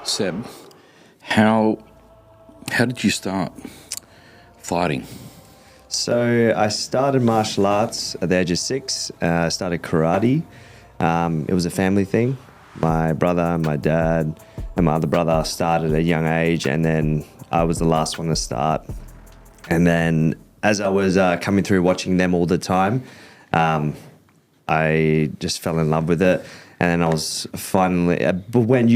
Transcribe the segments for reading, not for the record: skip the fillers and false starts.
Seb, how did you start fighting? So I started martial arts at the age of 6. I started karate. It was a family thing. My brother, my dad, and my other brother started at a young age, and then I was the last one to start. And then as I was coming through watching them all the time, I just fell in love with it. And then I was finally, but when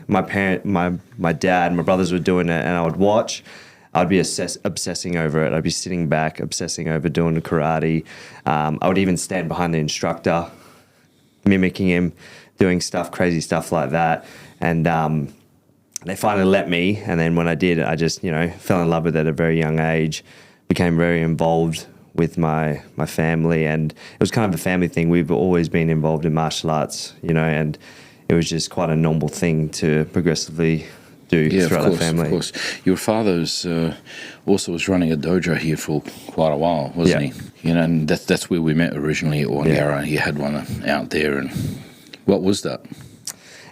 my dad and my brothers were doing it and I would watch, I'd be obsessing over it. I'd be sitting back, obsessing over doing the karate. I would even stand behind the instructor, mimicking him, doing crazy stuff like that. And they finally let me. And then when I did, I just, fell in love with it at a very young age, became very involved with my family, and it was kind of a family thing. We've always been involved in martial arts, and it was just quite a normal thing to progressively do throughout the family. Of course. Your father's also was running a dojo here for quite a while, wasn't he? And that's where we met originally at Wangara. He had one out there, and what was that?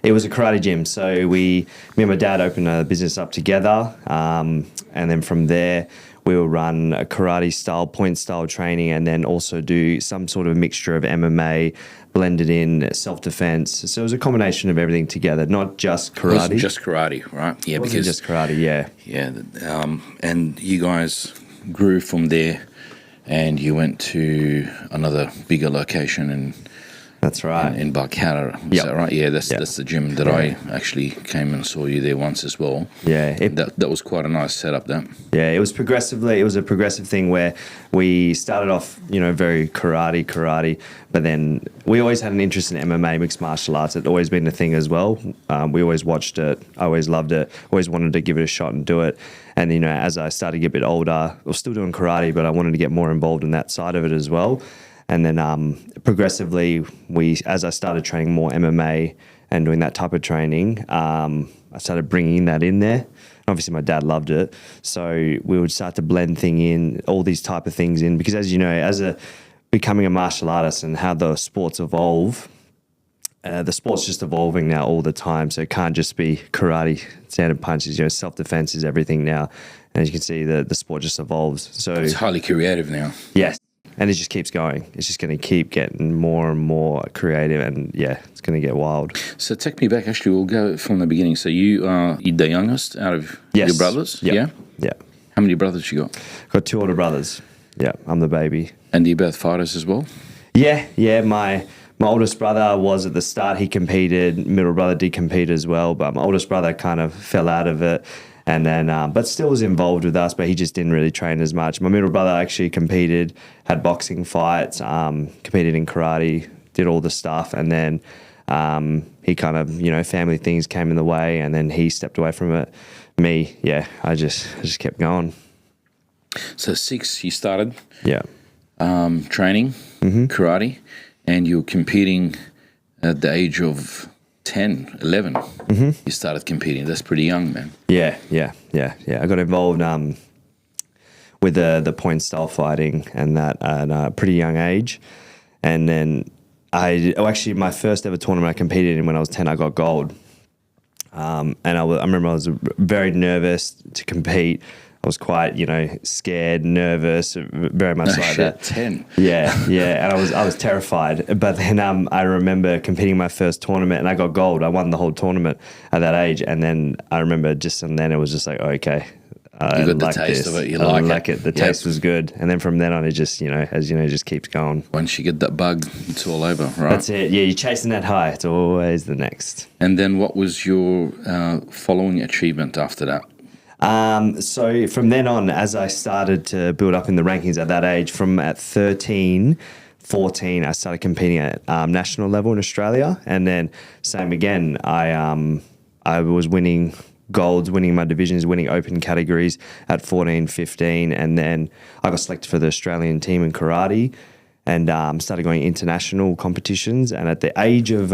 It was a karate gym. So me and my dad opened a business up together, and then from there, we'll run a karate style, point style training, and then also do some sort of mixture of MMA, blended in self-defense. So it was a combination of everything together, not just karate. It wasn't just karate, right? Yeah, it wasn't just karate, yeah. Yeah, and you guys grew from there, and you went to another bigger location in... That's right. In Barkara, is that right? Yeah, that's the gym that I actually came and saw you there once as well. Yeah. That was quite a nice setup, that. Yeah, it was a progressive thing where we started off, very karate, but then we always had an interest in MMA, mixed martial arts. It's always been a thing as well. We always watched it. I always loved it. Always wanted to give it a shot and do it. And, as I started to get a bit older, I was still doing karate, but I wanted to get more involved in that side of it as well. And then progressively, as I started training more MMA and doing that type of training, I started bringing that in there. Obviously, my dad loved it. So we would start to blend all these type of things in. Because as you know, becoming a martial artist and how the sports evolve, the sport's just evolving now all the time. So it can't just be karate, standard punches. Self-defense is everything now. And as you can see, the sport just evolves. So it's highly creative now. Yes. And it just keeps going. It's just going to keep getting more and more creative, and it's going to get wild. So take me back. Actually, we'll go from the beginning. So you are the youngest out of your brothers? Yep. Yeah. How many brothers you got? Got 2 older brothers. Yeah, I'm the baby. And are you both fighters as well? Yeah. My oldest brother was at the start. He competed. Middle brother did compete as well, but my oldest brother kind of fell out of it. And then, but still was involved with us, but he just didn't really train as much. My middle brother actually competed, had boxing fights, competed in karate, did all the stuff. And then he kind of, family things came in the way, and then he stepped away from it. Me, I just kept going. So 6, you started training, karate, and you were competing at the age of 10, 11, you started competing. That's pretty young, man. Yeah. I got involved with the point style fighting and that at a pretty young age. And then actually my first ever tournament I competed in when I was 10, I got gold. And I remember I was very nervous to compete. I was quite, scared, nervous, very much like that. 10. Yeah, and I was terrified. But then I remember competing my first tournament, and I got gold. I won the whole tournament at that age. And then I remember it was just like, okay, you got the taste of it. You like it. The taste was good. And then from then on, it just, as you know, just keeps going. Once you get that bug, it's all over, right? That's it. Yeah, you're chasing that high. It's always the next. And then what was your following achievement after that? So from then on, as I started to build up in the rankings at that age, from at 13, 14, I started competing at national level in Australia. And then same again, I was winning golds, winning my divisions, winning open categories at 14, 15. And then I got selected for the Australian team in karate and started going international competitions. And at the age of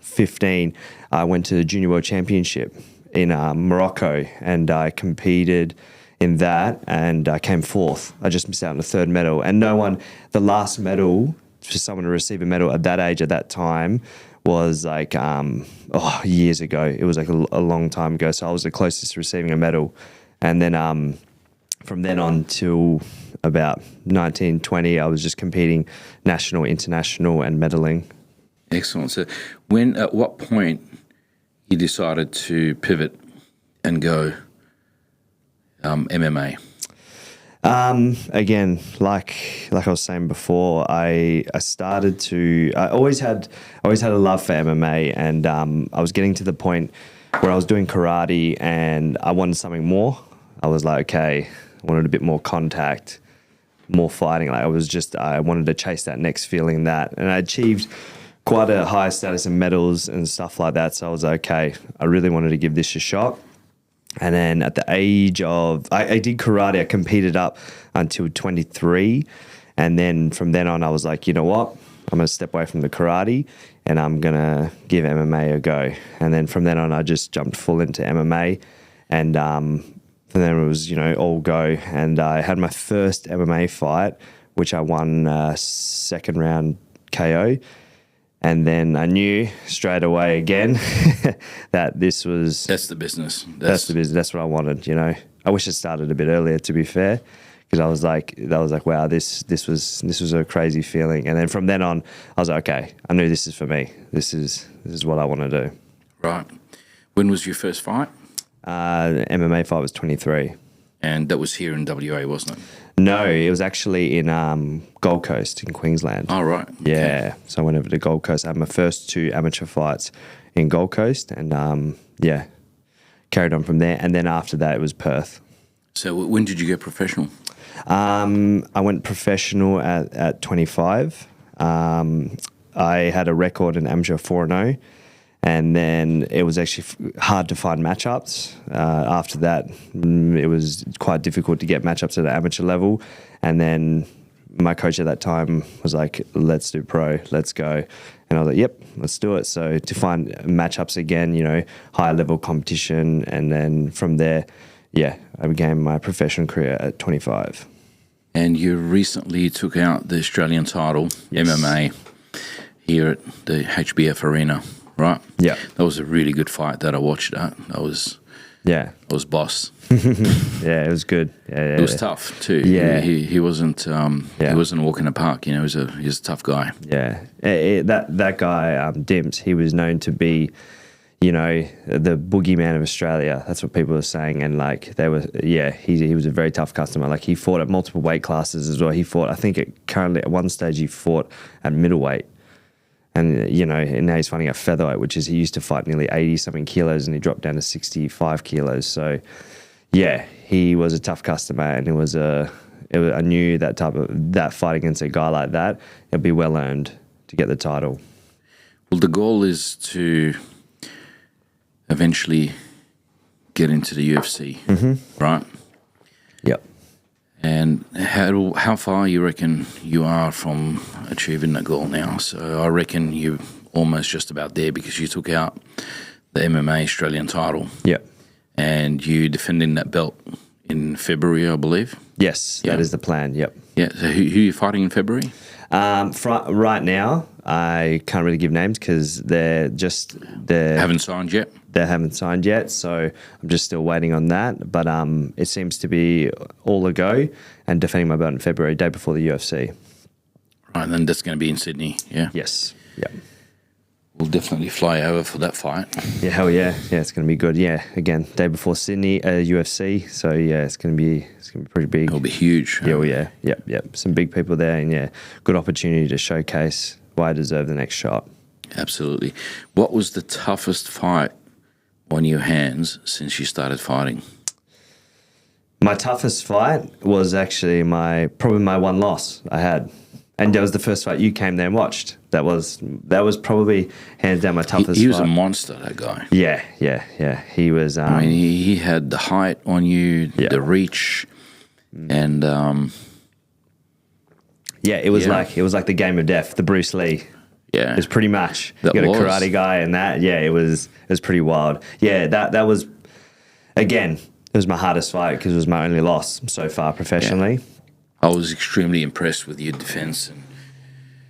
15, I went to the Junior World Championship in Morocco, and I competed in that, and I came 4th. I just missed out on the 3rd medal. And the last medal, for someone to receive a medal at that age, at that time, was like years ago. It was like a long time ago. So I was the closest to receiving a medal, and then from then on till about 19, 20, I was just competing national, international, and medaling. Excellent. So at what point you decided to pivot and go MMA? Again, like I was saying before, I always had a love for MMA, and I was getting to the point where I was doing karate and I wanted something more. I was like, okay, I wanted a bit more contact, more fighting. Like I wanted to chase that next feeling, and I achieved quite a high status in medals and stuff like that. So I was like, okay, I really wanted to give this a shot. And then at the age of, I did karate, I competed up until 23. And then from then on, I was like, you know what? I'm going to step away from the karate and I'm going to give MMA a go. And then from then on, I just jumped full into MMA. And from then it was, all go. And I had my first MMA fight, which I won second round KO. And then I knew straight away again that this was... That's the business. That's the business. That's what I wanted, I wish it started a bit earlier, to be fair, because I was like, wow, this was a crazy feeling. And then from then on, I was like, okay, I knew this is for me. This is what I want to do. Right. When was your first fight? MMA fight was 23. And that was here in WA, wasn't it? No, it was actually in Gold Coast in Queensland. Oh, right. Okay. Yeah, so I went over to Gold Coast. I had my first 2 amateur fights in Gold Coast, and carried on from there. And then after that, it was Perth. So when did you go professional? I went professional at 25. I had a record in amateur 4-0. And then it was actually hard to find matchups. After that, it was quite difficult to get matchups at the amateur level. And then my coach at that time was like, let's do pro, let's go. And I was like, yep, let's do it. So to find matchups again, higher level competition. And then from there, I began my professional career at 25. And you recently took out the Australian title, yes. MMA, here at the HBF Arena. Right. Yeah. That was a really good fight that I watched. I was boss. Yeah, it was good. Yeah, it was tough too. Yeah. He wasn't he wasn't walking the park. He was a tough guy. Yeah. That guy Dimps, he was known to be, the boogeyman of Australia. That's what people were saying. And like he was a very tough customer. Like he fought at multiple weight classes as well. He fought, I think currently at one stage he fought at middleweight. And, and now he's fighting at featherweight, which is he used to fight nearly 80-something kilos and he dropped down to 65 kilos. So, he was a tough customer, and I knew that fight against a guy like that, it'd be well earned to get the title. Well, the goal is to eventually get into the UFC, right? Yep. And how far you reckon you are from achieving that goal now? So I reckon you're almost just about there, because you took out the MMA Australian title. Yep. And you defending that belt in February, I believe. Yes, that is the plan. Yep. Yeah. So who are you fighting in February? Right now, I can't really give names because they haven't signed yet. They haven't signed yet, so I'm just still waiting on that. But it seems to be all a go, and defending my belt in February, day before the UFC. Right, then that's going to be in Sydney, yeah? Yes, yeah. We'll definitely fly over for that fight. Yeah, hell yeah. Yeah, it's going to be good. Yeah, again, day before Sydney, UFC. So, yeah, it's going to be pretty big. It'll be huge. Yeah, well, yeah. Yep. Some big people there, and, good opportunity to showcase why I deserve the next shot. Absolutely. What was the toughest fight on your hands since you started fighting? My toughest fight was actually probably my one loss I had. And that was the first fight you came there and watched. That was probably hands down my toughest fight. He was a monster, that guy. Yeah. He was... he had the height on you, the reach, and... it was like the game of death, the Bruce Lee. Yeah. It was pretty much. You got a karate guy and that. Yeah, it was pretty wild. Yeah, that was... Again, it was my hardest fight because it was my only loss so far professionally. Yeah. I was extremely impressed with your defense and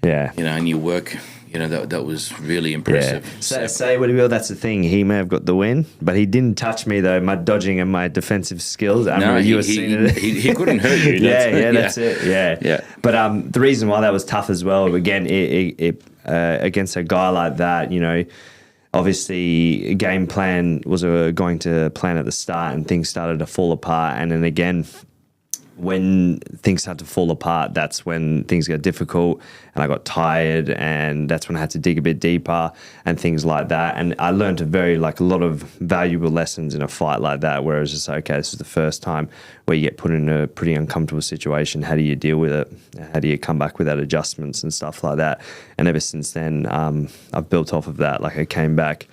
and your work you know, that was really impressive. Yeah. Say what he will, that's the thing. He may have got the win, but he didn't touch me though. My dodging and my defensive skills. He couldn't hurt you. That's it. Yeah. But the reason why that was tough as well, again, it against a guy like that, you know, obviously game plan was going to plan at the start, and things started to fall apart. And then again, when things start to fall apart, that's when things get difficult, and I got tired, and that's when I had to dig a bit deeper and things like that. And I learned a lot of valuable lessons in a fight like that, where it was just okay, this is the first time where you get put in a pretty uncomfortable situation. How do you deal with it? How do you come back without adjustments and stuff like that? And ever since then, I've built off of that. Like, I came back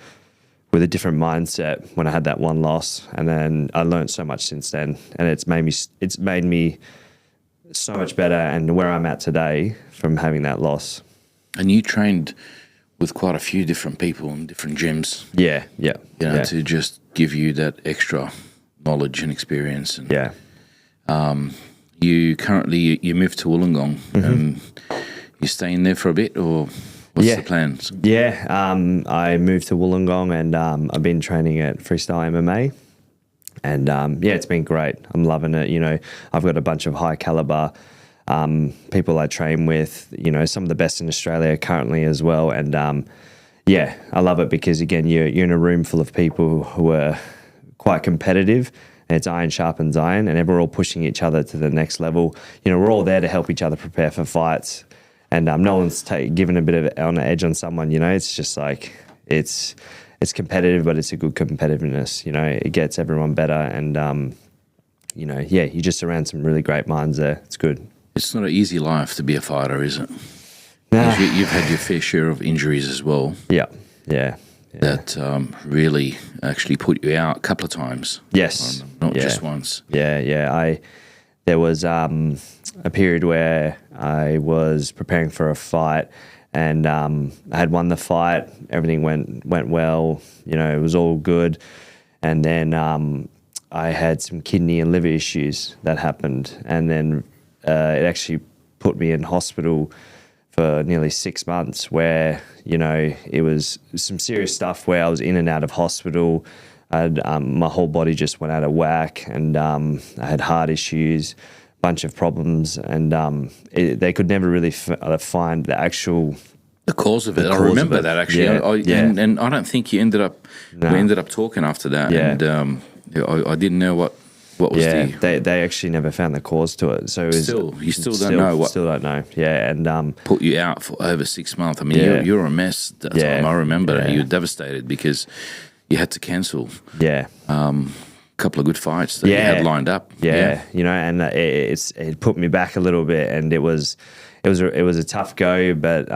with a different mindset when I had that one loss, and then I learned so much since then, and it's made me so much better, and where I'm at today from having that loss. And you trained with quite a few different people in different gyms. Yeah. You know, to just give you that extra knowledge and experience. And, you currently moved to Wollongong. And you staying there for a bit, or what's the plans? Yeah, I moved to Wollongong, and I've been training at Freestyle MMA, and it's been great. I'm loving it. You know, I've got a bunch of high caliber people I train with. You know, some of the best in Australia currently as well, and I love it because again, you're in a room full of people who are quite competitive. And it's iron sharpens iron, and we're all pushing each other to the next level. You know, we're all there to help each other prepare for fights. And no one's given a bit of an edge on someone, you know. It's just like, it's competitive, but it's a good competitiveness, you know. It gets everyone better, and, you just surround some really great minds there. It's good. It's not an easy life to be a fighter, is it? Nah. You've had your fair share of injuries as well. Yeah. That really actually put you out a couple of times. Yes. Not just once. Yeah. There was a period where I was preparing for a fight, and I had won the fight. Everything went well. You know, it was all good. And then I had some kidney and liver issues that happened, and then it actually put me in hospital for nearly 6 months, where, you know, it was some serious stuff where I was in and out of hospital. My whole body just went out of whack, and I had heart issues, bunch of problems, and they could never really find the cause of it. I remember that actually. And I don't think we ended up talking after that. Yeah. And I didn't know what was they actually never found the cause to it. So you still don't know what. Still don't know. Yeah, and put you out for over 6 months. I mean, you're a mess. That time. I remember you were devastated because you had to cancel. Yeah. Couple of good fights that you had lined up. Yeah. You know, and it put me back a little bit, and it was a tough go. But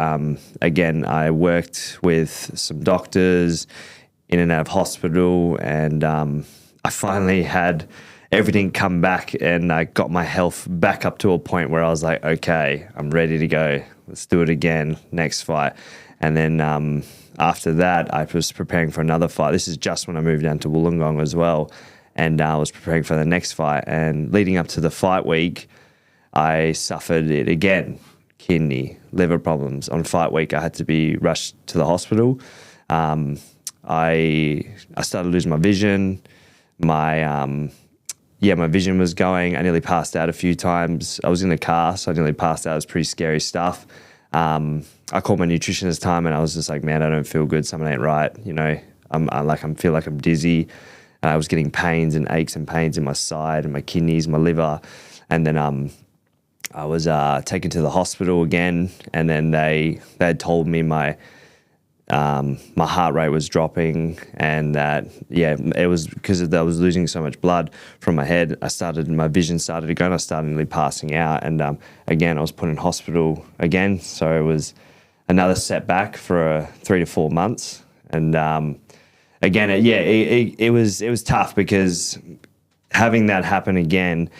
again, I worked with some doctors in and out of hospital, and I finally had everything come back, and I got my health back up to a point where I was like, okay, I'm ready to go. Let's do it again, next fight. And then after that, I was preparing for another fight. This is just when I moved down to Wollongong as well. And I was preparing for the next fight. And leading up to the fight week, I suffered it again, kidney, liver problems. On fight week, I had to be rushed to the hospital. I started losing my vision. My vision was going. I nearly passed out a few times. I was in the car, so I nearly passed out. It was pretty scary stuff. I called my nutritionist time, and I was just like, man, I don't feel good. Something ain't right. You know, I feel like I'm dizzy. And I was getting pains and aches and pains in my side and my kidneys, my liver. And then I was taken to the hospital again, and then they had told me my heart rate was dropping, and that it was because I was losing so much blood from my head. My vision started to go, and I started nearly passing out. And again, I was put in hospital again, so it was another setback for 3 to 4 months. And again, it was tough because having that happen again,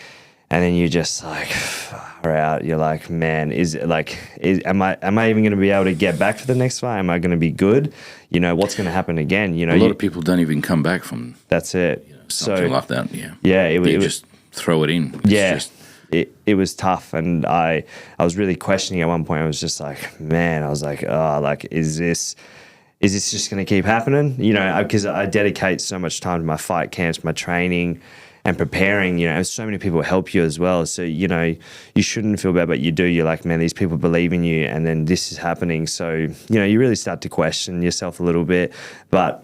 and then you're just like far out. You're like, man, am I even going to be able to get back for the next fight? Am I going to be good? You know, what's going to happen again? You know, a lot of people don't even come back from. That's it. Something like that. Yeah. Yeah. You just throw it in. It's just it was tough, and I was really questioning at one point. I was just like, man, I was like, oh, like, is this just going to keep happening? You know, because I dedicate so much time to my fight camps, my training, and preparing. You know, and so many people help you as well. So, you know, you shouldn't feel bad, but you do. You're like, man, these people believe in you, and then this is happening. So, you know, you really start to question yourself a little bit. But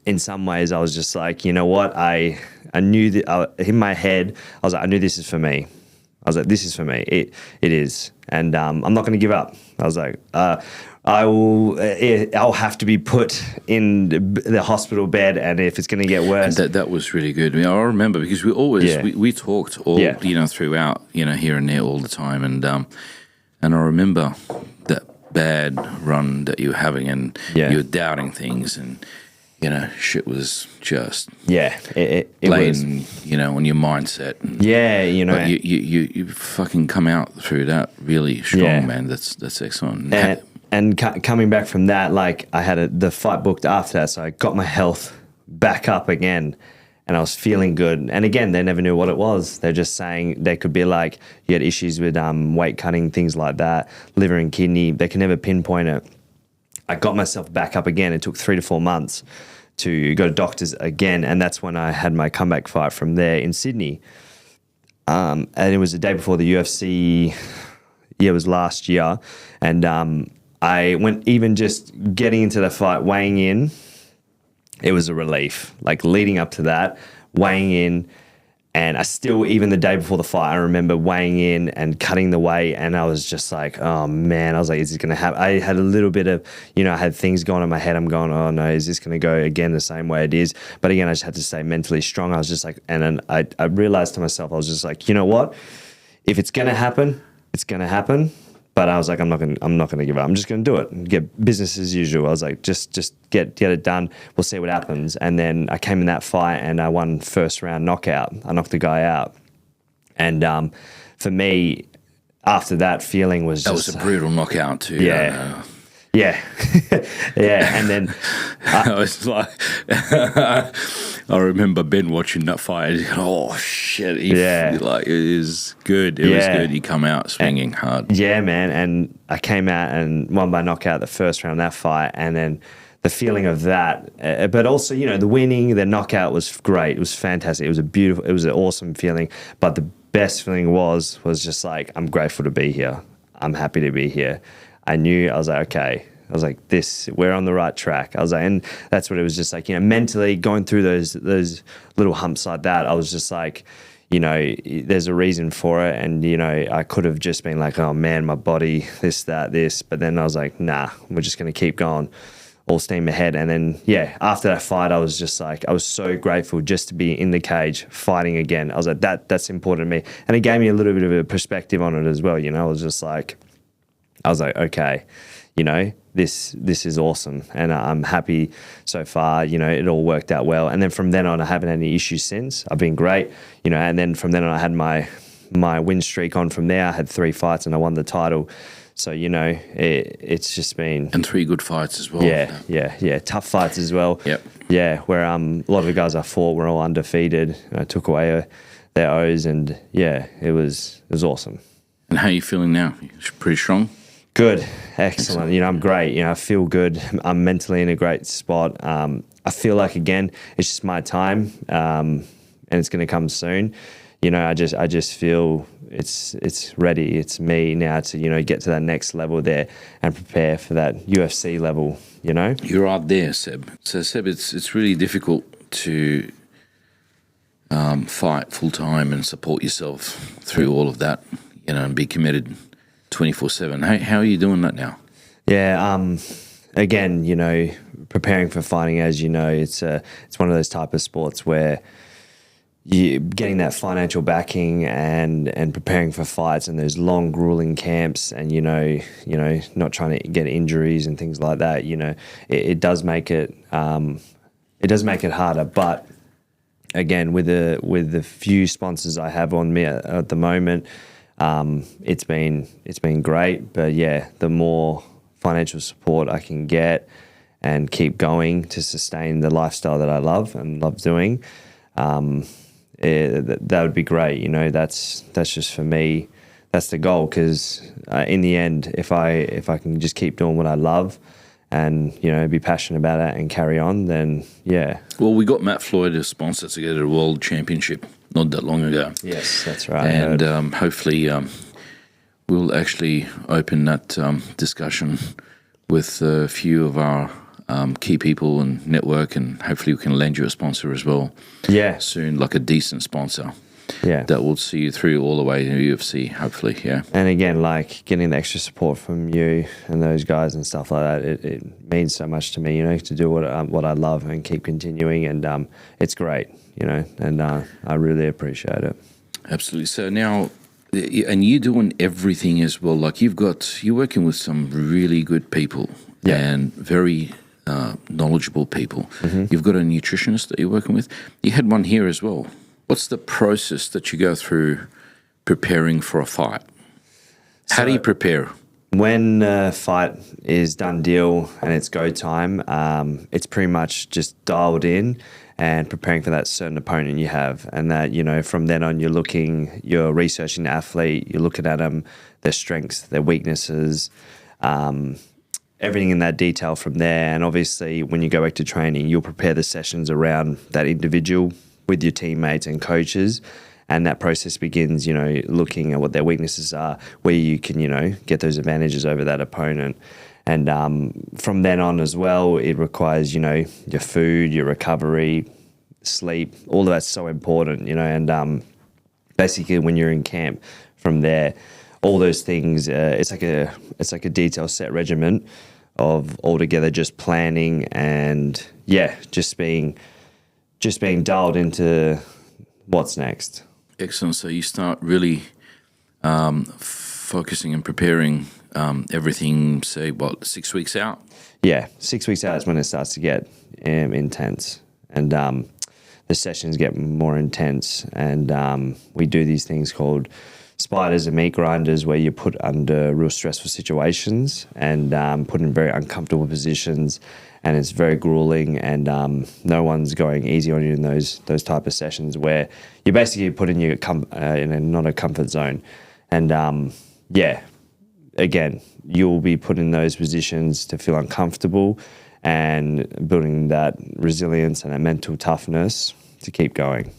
in some ways, I was just like, you know what? I knew that in my head, I was like, I knew this is for me. I was like, this is for me. It is, and I'm not going to give up. I was like, I'll have to be put in the hospital bed, and if it's going to get worse. That was really good. I mean, I remember because we always we talked all you know, throughout, you know, here and there all the time, and I remember that bad run that you were having, and you were doubting things, and you know, shit was just it laying, was, you know, on your mindset. And, you know, but you fucking come out through that really strong, man. That's excellent. And coming back from that, like I had the fight booked after that, so I got my health back up again, and I was feeling good. And again, they never knew what it was. They're just saying they could be like, you had issues with weight cutting, things like that, liver and kidney. They can never pinpoint it. I got myself back up again. It took 3 to 4 months to go to doctors again, and that's when I had my comeback fight from there in Sydney. And it was the day before the UFC. Yeah, it was last year, and I went, even just getting into the fight, weighing in, it was a relief. Like leading up to that, weighing in, and I still, even the day before the fight, I remember weighing in and cutting the weight, and I was just like, oh man, I was like, is this going to happen? I had a little bit of, you know, I had things going on in my head. I'm going, oh no, is this going to go again the same way it is? But again, I just had to stay mentally strong. I was just like, and then I realized to myself, I was just like, you know what? If it's going to happen, it's going to happen. But I was like, I'm not gonna give up. I'm just gonna do it and get business as usual. I was like, just get it done. We'll see what happens. And then I came in that fight and I won first round knockout. I knocked the guy out. And for me, after that feeling was that was a brutal knockout too. Yeah. Yeah. Yeah. And then I was like, I remember Ben watching that fight. Oh shit! Like it is good. It was good. You come out swinging hard. Yeah, man. And I came out and won by knockout the first round of that fight, and then the feeling of that, but also, you know, the winning, the knockout was great. It was fantastic. It was it was an awesome feeling. But the best feeling was just like, I'm grateful to be here. I'm happy to be here. I knew, I was like, okay. I was like, we're on the right track. I was like, and that's what it was just like, you know, mentally going through those little humps like that. I was just like, you know, there's a reason for it. And, you know, I could have just been like, oh man, my body, this, that, this. But then I was like, nah, we're just going to keep going, all steam ahead. And then, yeah, after that fight, I was just like, I was so grateful just to be in the cage fighting again. I was like, that's important to me. And it gave me a little bit of a perspective on it as well. You know, I was like, okay, you know, this is awesome, and I'm happy so far. You know, it all worked out well. And then from then on, I haven't had any issues since. I've been great, you know. And then from then on, I had my win streak on from there. I had 3 fights and I won the title. So, you know, it's just been... And 3 good fights as well. Yeah. Tough fights as well. Yep. Yeah, where a lot of the guys I fought were all undefeated. And I took away their O's, and yeah, it was awesome. And how are you feeling now? Pretty strong? Good. Excellent. You know, I'm great. You know, I feel good. I'm mentally in a great spot. I feel like, again, it's just my time, and it's going to come soon. You know, I just feel it's ready. It's me now to, you know, get to that next level there and prepare for that UFC level, you know? You're out there, Seb. So, Seb, it's really difficult to fight full-time and support yourself through all of that, you know, and be committed 24/7. How are you doing that now? Yeah, again, you know, preparing for fighting, as you know, it's one of those type of sports where you getting that financial backing and preparing for fights and those long, grueling camps, and you know, not trying to get injuries and things like that. You know, it does make it harder. But again, with the few sponsors I have on me at the moment, it's been great. But yeah, the more financial support I can get and keep going to sustain the lifestyle that I love and love doing, that would be great. You know, that's just for me. That's the goal, because in the end, if I can just keep doing what I love and, you know, be passionate about it and carry on, then yeah. Well, we got Matt Floyd as sponsor to go to the World Championship not that long ago. Yes, that's right. And hopefully we'll actually open that discussion with a few of our key people and network, and hopefully we can lend you a sponsor as well. Yeah. Soon, like a decent sponsor. Yeah. That will see you through all the way to UFC, hopefully, yeah. And again, like getting the extra support from you and those guys and stuff like that, it means so much to me, you know, to do what I love and keep continuing. And it's great, you know, and I really appreciate it. Absolutely. So now, and you're doing everything as well. Like you're working with some really good people and very knowledgeable people. Mm-hmm. You've got a nutritionist that you're working with. You had one here as well. What's the process that you go through preparing for a fight? How do you prepare? When a fight is done deal and it's go time, it's pretty much just dialed in and preparing for that certain opponent you have. And that, you know, from then on, you're researching the athlete, you're looking at them, their strengths, their weaknesses, everything in that detail from there. And obviously, when you go back to training, you'll prepare the sessions around that individual with your teammates and coaches, and that process begins, you know, looking at what their weaknesses are, where you can, you know, get those advantages over that opponent. And from then on as well, it requires, you know, your food, your recovery, sleep, all of that's so important, you know. And basically when you're in camp from there, all those things, it's like a detailed set regimen of altogether just planning and, yeah, just being dialed into what's next. Excellent. So you start really focusing and preparing everything, say, 6 weeks out? Yeah, 6 weeks out is when it starts to get intense. And the sessions get more intense. And we do these things called spiders and meat grinders, where you're put under real stressful situations and put in very uncomfortable positions. And it's very grueling, and no one's going easy on you in those type of sessions, where you're basically put in not a comfort zone. And again, you'll be put in those positions to feel uncomfortable and building that resilience and that mental toughness to keep going.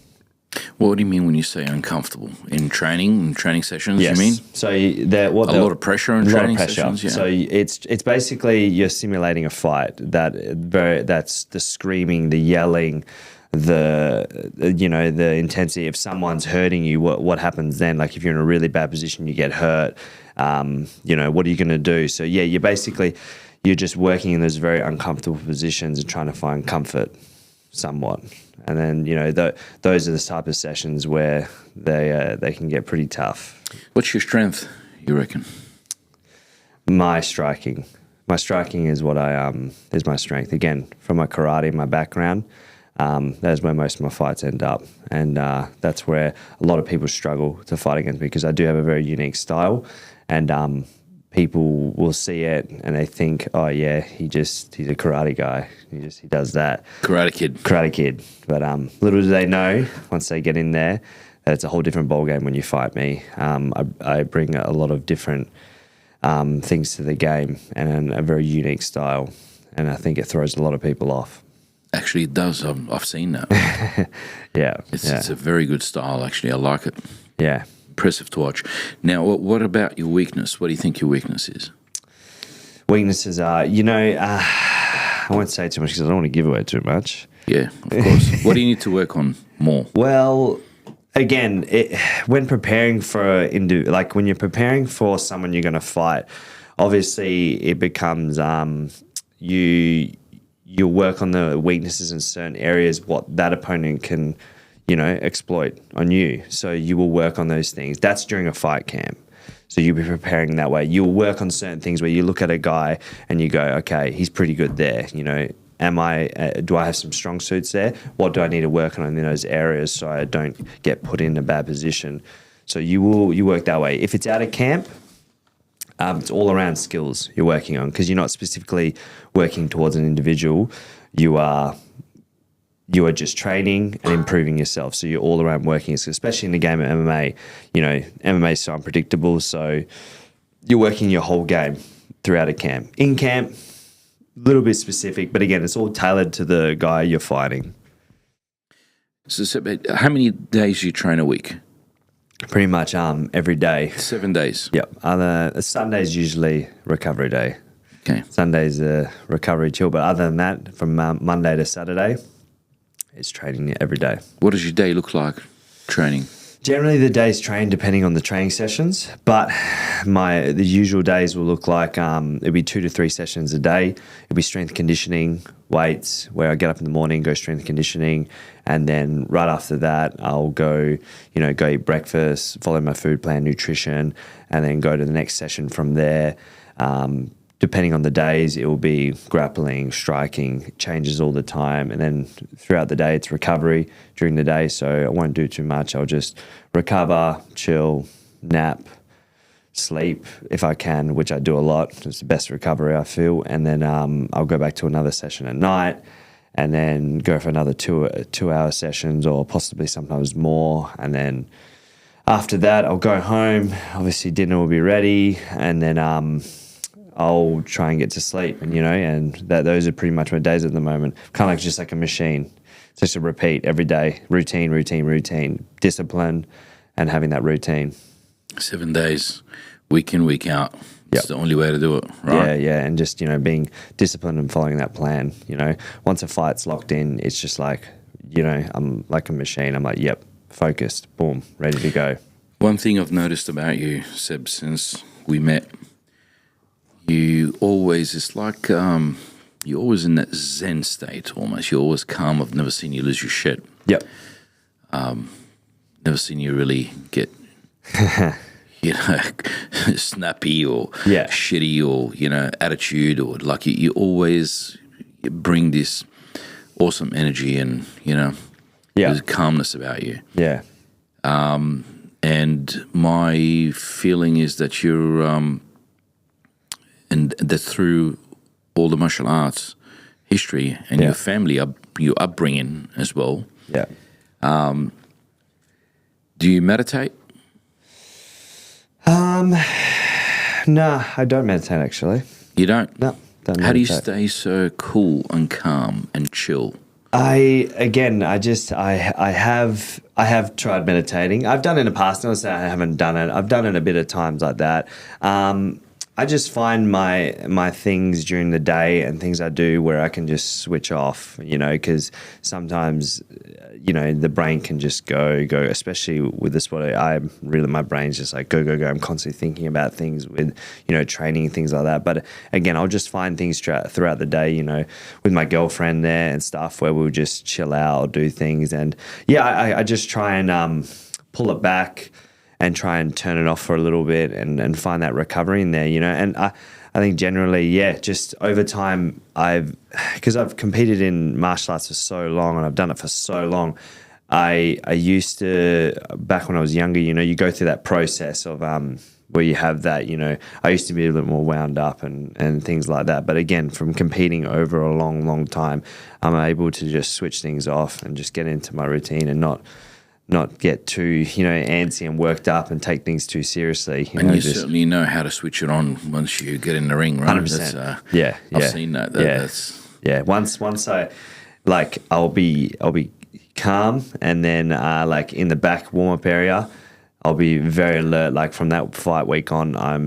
What do you mean when you say uncomfortable? In training sessions, yes. You mean? So a lot of pressure in training sessions? Yeah. So it's basically you're simulating a fight. That's the screaming, the yelling, the intensity. If someone's hurting you, what happens then? Like if you're in a really bad position, you get hurt, what are you going to do? So yeah, you're just working in those very uncomfortable positions and trying to find comfort somewhat. And then, those are the type of sessions where they can get pretty tough. What's your strength, you reckon? My striking. My striking is what is my strength. Again, from my karate, my background, that's where most of my fights end up. And that's where a lot of people struggle to fight against me, because I do have a very unique style. And people will see it and they think, oh yeah, he's a karate guy. He does that. Karate Kid. But little do they know, once they get in there, that it's a whole different ballgame when you fight me. I bring a lot of different things to the game and a very unique style. And I think it throws a lot of people off. Actually, it does. I've seen that. Yeah. It's a very good style, actually. I like it. Yeah. Impressive to watch. Now, what about your weakness? What do you think your weakness is? Weaknesses are, I won't say too much because I don't want to give away too much. Yeah, of course. What do you need to work on more? Well, again, when preparing for when you're preparing for someone you're going to fight, obviously it becomes you work on the weaknesses in certain areas, what that opponent can exploit on you. So you will work on those things. That's during a fight camp. So you'll be preparing that way. You'll work on certain things where you look at a guy and you go, okay, he's pretty good there. Do I have some strong suits there? What do I need to work on in those areas so I don't get put in a bad position? So you work that way. If it's out of camp, it's all around skills you're working on, because you're not specifically working towards an individual. You are you are just training and improving yourself. So you're all around working, especially in the game of MMA. You know, MMA is so unpredictable. So you're working your whole game throughout a camp. In camp, a little bit specific, but again, it's all tailored to the guy you're fighting. So how many days do you train a week? Pretty much every day. 7 days? Yep. Sunday's usually recovery day. Okay. Sunday's a recovery chill, but other than that, from Monday to Saturday, it's training every day. What does your day look like training? Generally, the days train depending on the training sessions, but the usual days will look like it'll be 2 to 3 sessions a day. It'll be strength conditioning, weights, where I get up in the morning, go strength conditioning, and then right after that, I'll go eat breakfast, follow my food plan, nutrition, and then go to the next session from there. Depending on the days, it will be grappling, striking, changes all the time. And then throughout the day, it's recovery during the day. So I won't do too much. I'll just recover, chill, nap, sleep if I can, which I do a lot. It's the best recovery I feel. And then I'll go back to another session at night and then go for another 2-hour sessions or possibly sometimes more. And then after that, I'll go home. Obviously, dinner will be ready. And then I'll try and get to sleep, and those are pretty much my days at the moment. Kind of just like a machine. It's just a repeat every day, routine, discipline, and having that routine. 7 days, week in, week out. It's the only way to do it, right? Yeah, and just, being disciplined and following that plan. Once a fight's locked in, it's just like, I'm like a machine. I'm like, yep, focused, boom, ready to go. One thing I've noticed about you, Seb, since we met, you always, it's like you're always in that Zen state almost. You're always calm. I've never seen you lose your shit. Yep. Never seen you really get, snappy or shitty or, attitude or like you always bring this awesome energy and, there's calmness about you. Yeah. And my feeling is that you're, and that through all the martial arts history and your family, your upbringing as well. Yeah. Do you meditate? No, I don't meditate actually. You don't? No, don't meditate. How do you stay so cool and calm and chill? I have tried meditating. I've done it in the past. Not saying I haven't done it. I've done it a bit of times like that. I just find my things during the day and things I do where I can just switch off, because sometimes, the brain can just go, especially with the sport. My brain's just like go. I'm constantly thinking about things with, training and things like that. But again, I'll just find things throughout the day, with my girlfriend there and stuff where we'll just chill out, do things. And I just try and pull it back and try and turn it off for a little bit and find that recovery in there, And I think generally, just over time, because I've competed in martial arts for so long and I've done it for so long, I used to, back when I was younger, you go through that process of where you have that, I used to be a little more wound up and things like that. But again, from competing over a long, long time, I'm able to just switch things off and just get into my routine and not get too, antsy and worked up and take things too seriously. You certainly know how to switch it on once you get in the ring, right? 100%. I've seen that. Once I'll be calm, and then in the back warm-up area, I'll be very alert. Like from that fight week on, I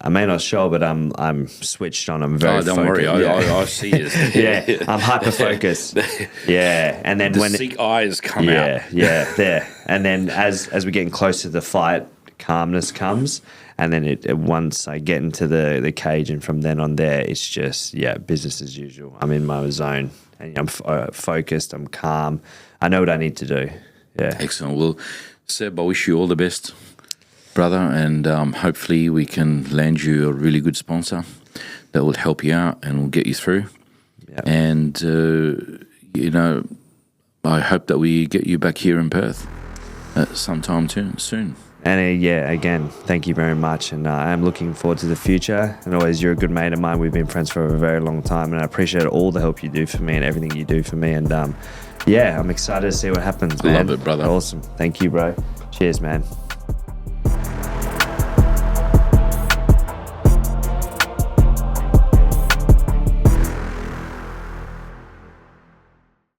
may not show, but I'm switched on. I'm very don't focused. worry, I see it. I'm hyper focused. And then when sick eyes come out. There. And then as we're getting closer to the fight, calmness comes, and then once I get into the cage, and from then on there, it's just business as usual. I'm in my zone, and I'm focused. I'm calm. I know what I need to do. Yeah. Excellent. Well, Seb, I wish you all the best, brother, and hopefully we can land you a really good sponsor that will help you out and will get you through. Yep. And, I hope that we get you back here in Perth sometime soon. And yeah, again, thank you very much. And I'm looking forward to the future. And always, you're a good mate of mine. We've been friends for a very long time. And I appreciate all the help you do for me and everything you do for me. And yeah, I'm excited to see what happens, man. Love it, brother. Awesome. Thank you, bro. Cheers, man.